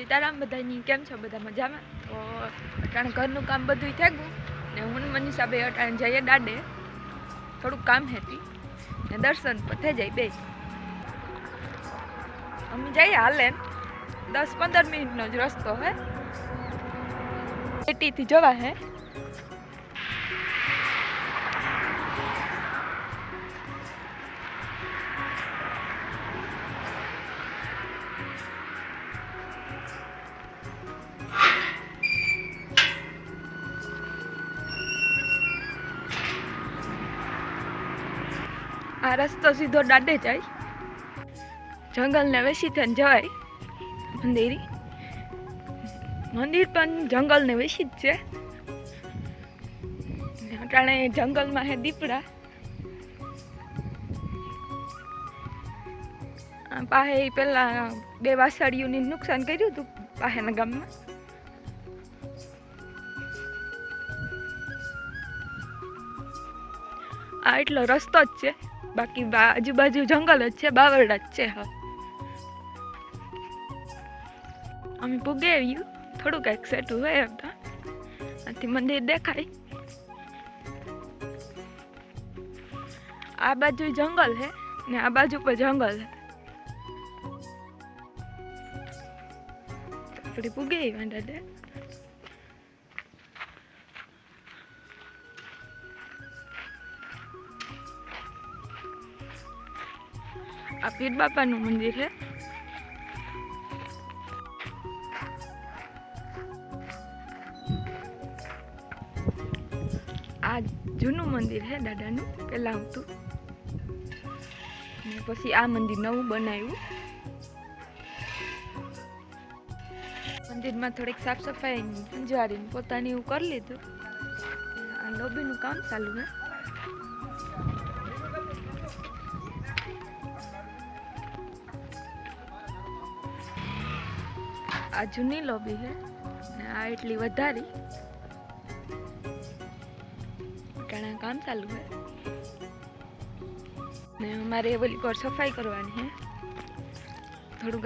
સીતારામ બધાની કેમ છો બધા મજામાં? તો અટાણે ઘરનું કામ બધું થઈ ગયું ને હું મનીષા બે અટાણે જઈએ દાડે, થોડુંક કામ હતી ને દર્શન થઈ જાય બે. અમે જઈએ હાલે 10-15 મિનિટનો જ રસ્તો હે, પેટીથી જવા હે. આ રસ્તો સીધો દાડે જાય, જંગલને વેસી થઈને જવાય. મંદિર પણ જંગલને વેસી જ છે. અટાણે જંગલમાં હે દીપડા. પાસે પેલા 2 વાસળીઓને નુકસાન કર્યું હતું પાસેના ગામમાં. આ એટલો રસ્તો જ છે, બાકી આજુબાજુ જંગલ જ છે, બાવરડા જ છે. હા, અમે પૂગે આવ્યું, થોડુંક એક સેટું હોય હતા, આથી મંદિર દેખાય. આ બાજુ જંગલ હે ને આ બાજુ પર જંગલ હે. આપણે પૂગે આવ્યા દાદા. આ પીર બાપાનું મંદિર છે. આ જૂનું મંદિર છે દાદાનું, પેલા હતું ને પછી આ મંદિર નવું બનાવ્યું. મંદિરમાં થોડીક સાફ સફાઈ સંજવારીને પોતાની એવું કરી લીધું. આ લોબીનું કામ ચાલુ છે. આ જૂની લોબી છે ને આ એટલી વધારી. અટાણે કામ ચાલુ છે ને અમારે ઓલી પર સફાઈ કરવાની છે. થોડુંક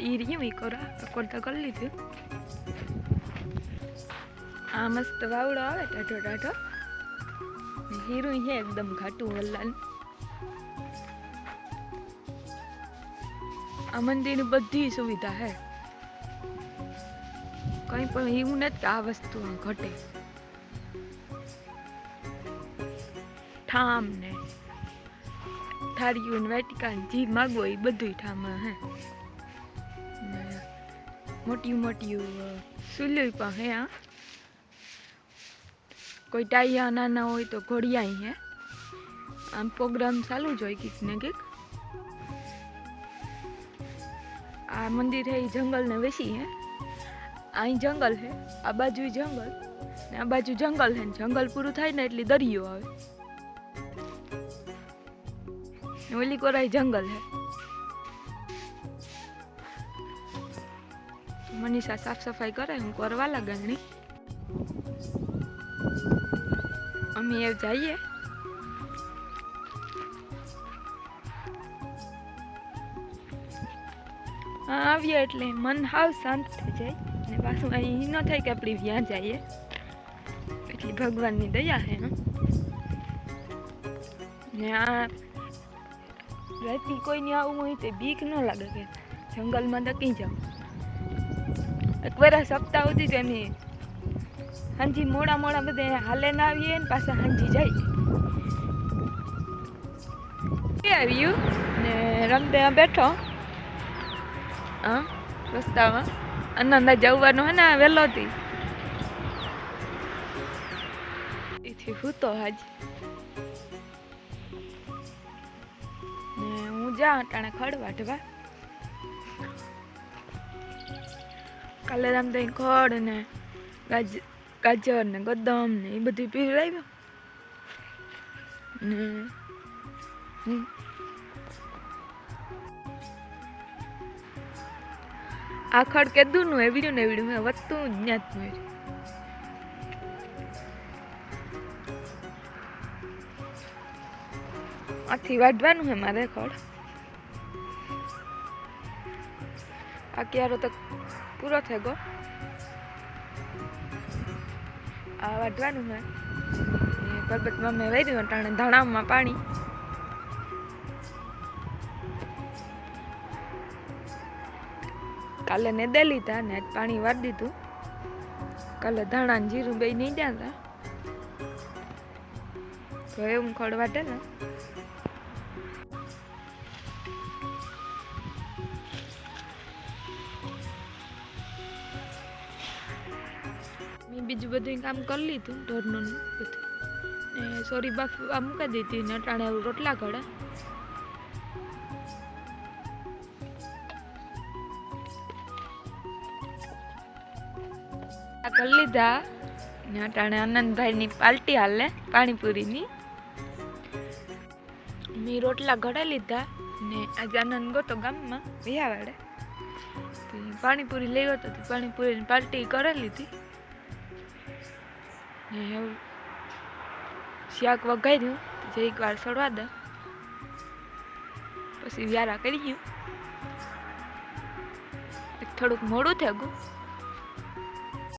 ઈ રહ્યું ઈ કરતા કરી લીધું. આ મસ્ત વાવડો આવે ટાઢો ટાઢો, હીરું છે એકદમ ઘાટું વલ્લાલ. આ મંદિરની બધી સુવિધા છે, કઈ પણ એવું નથી કે આ વસ્તુ ઘટે. ઠામ ને થાળીયું ને વાટિકા જી માગવો એ બધું ઠામ હે. મોટી મોટી સુલ્યું પણ હે. કોઈ ટાઈયા નાના હોય તો ઘોડિયા હે. આમ પ્રોગ્રામ ચાલુ જ હોય કીક ને કીક. આ મંદિર હે જંગલ ને વેસી હે. અહીં જંગલ હે, આ બાજુ જંગલ ને આ બાજુ જંગલ હે. જંગલ પૂરું થાય ને એટલે દરિયો આવે. ઓલી કોરાઈ જંગલ હે. મનીષા સાફ સફાઈ કરે, હું કરવા લાગણી. અમે એ જઈએ. હા, આવીએ એટલે મન હાવ શાંત થઈ જાય ને પાછું અહીં ન થાય કે આપણે ત્યાં જઈએ. એટલી ભગવાનની દયા છે. ને આ રાતની કોઈને આવું હોય તો બીક ન લાગે કે જંગલમાં દકી જાવ. એક વાર સપ્તાહ સુધી તો અમે હાંજી મોડા બધે હાલે ના આવીએ ને પાછા હાંજી જાય. આવ્યું ને રમતે બેઠો. હા, રસ્તામાં આનંદ જવાનું હે ને વહેલો હતી એથી હું તો આજ ને હું જા અટાણે ખડ વાટવા. કાલે રામદઈ ખડ ને ગાજર ને ગદમ ને એ બધું પીવડાવ્યું ને આ ખડ કેદું નું એવડ્યું ને એવડ્યું હે, વધતું જ ન્યાત નું. આથી વાઢવાનું હે મારે ખડ. આ ક્યારો તો પૂરો થઈ ગયો. આ વાટવાનું મેં પરબતમાં મેં વહી દીધું ટાણે ધાણામાં પાણી. કાલે ને દે લીધા ને પાણી વાળી દીધું. કાલે ધાણા ને જીરું બે નહીં જ્યાં હતા તો એવું ખડ વાટે ને. મેં બીજું બધું કામ કરી લીધું ઢોરનું બધું ને સોરી બાફ આ મૂકી દીધી ને અટાણે રોટલા ઘડા. કરી લીધા ને અટાણે આનંદભાઈની પાર્ટી હાલે પાણીપુરીની. મેં રોટલા ઘડા લીધા ને આજે આનંદ ગયો ગામમાં વિયાવાડે પાણીપુરી લઈ ગયો તો પાણીપુરીની પાર્ટી કરી લીધી ને શાક વઘાર્યું જે એકવાર સડવા દે પછી વ્યારા કરી ગયું. થોડુંક મોડું થઈ ગયું